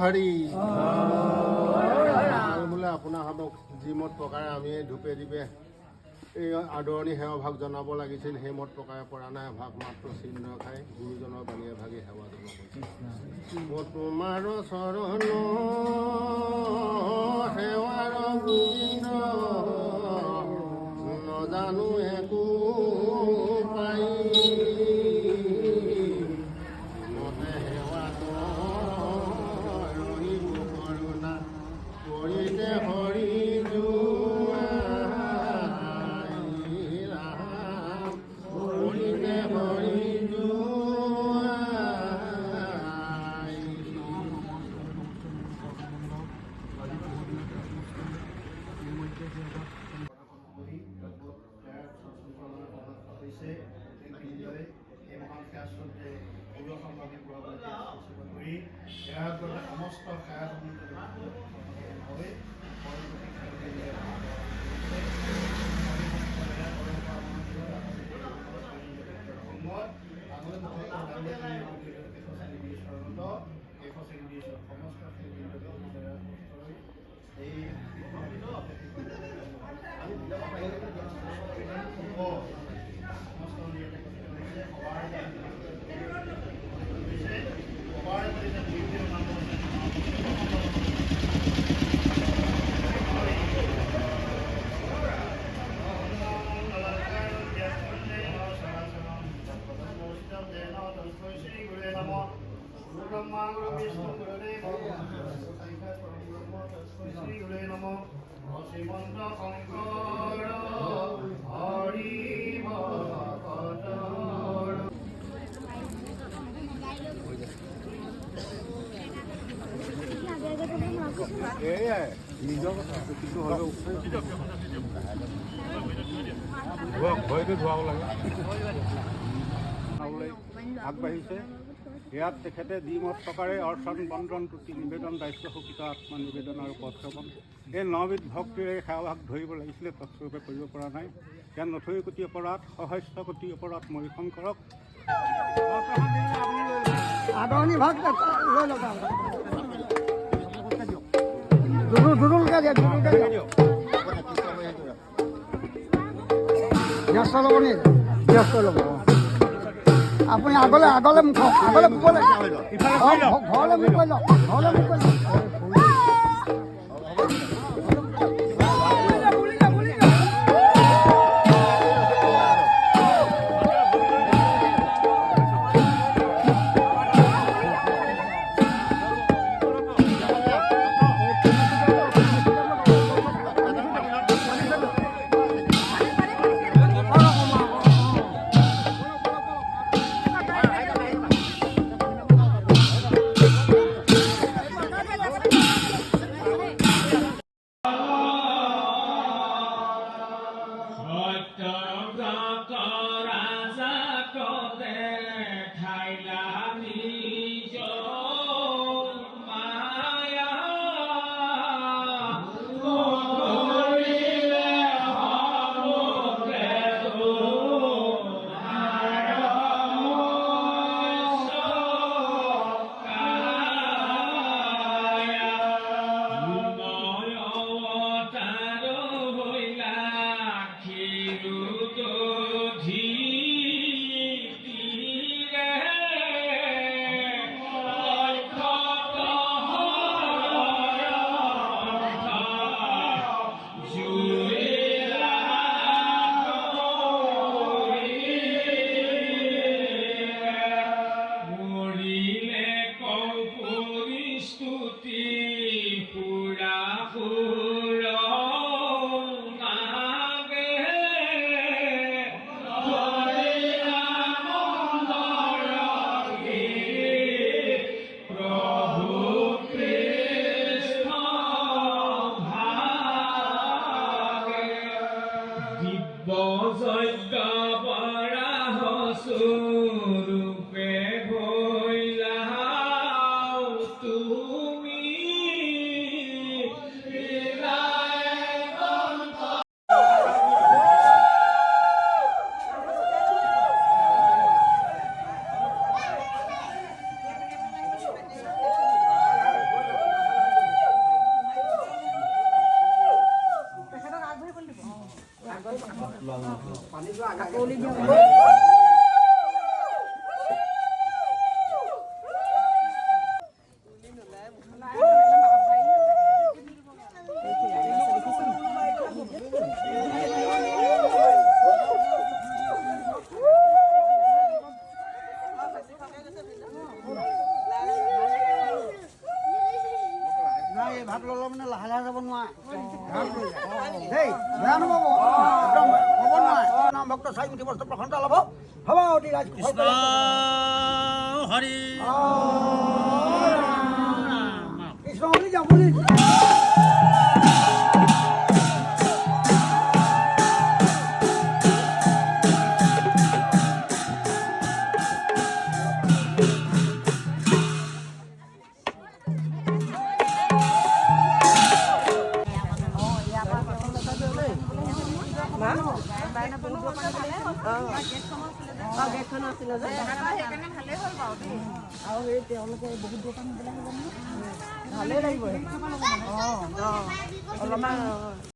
হৰি বোলে আপোনাহঁতক যিমত প্ৰকাৰে আমি ধূপে দীপে এই আদৰণি সেৱাভাগ জনাব লাগিছিল, সেই মত প্ৰকাৰে পৰা নাই। ভাগ মাত্ৰ চিহ্ন খাই গুৰুজনৰ বাণীয়ে ভাগি সেৱা জনাব। তোমাৰ চৰণ সেৱাৰ গোবিন্দ নজানো একো পাই, মতে সেৱা ৰহিব কৰোণা কৰিতে হৰি সমস্ত শ্ৰীমন্ত শঙ্কৰ হৰি ভকত নিজৰ কিছু হ'লেও ভয়তে ধোৱাব লাগে আগবাঢ়িছে। ইয়াত তেখেতে দ্বিমত প্ৰকাৰে অৰ্চন বন্দ্ৰন তুতি নিবেদন দায়িত্ব শোকিত আত্মা নিবেদন আৰু পথশ্ৰৱণ এই 9বিধ ভক্তিৰে সেৱাভাগ ধৰিব লাগিছিলে, তৎস্বৰূপে কৰিব পৰা নাই। ইয়াত নথৈ কোটি অপৰাধ সহস্ৰ কোটি অপৰাধ মৰিখন কৰক। আদৰণি ভাগ লৈ লওক, ব্যস্ত ল'ব নি? ব্যস্ত ল'ব আপুনি আগলৈ আগলৈ মুখ আগলৈ মুখ ঘৰলৈ মুখ কৰি লওক, ঘৰলৈ মুখ কৰি লওক। ভাত ল'লে মানে লাহে লাহে যাব নোৱাৰে দেই বেয়া নহ'ব একদম হ'ব নোৱাৰে নাম ভক্ত চাই উঠি বস্তু প্ৰসন্ন ল'ব হ'ব অতি ৰাজ কৃষ্ণ হৰি কৃষ্ণ হৰি যাবলৈ গেটখন আছিলে যে সেইকাৰণে ভালেই হ'ল বাৰু দেই আৰু সেই তেওঁলোকে বহুত দোকান ভালেই লাগিব অলপমান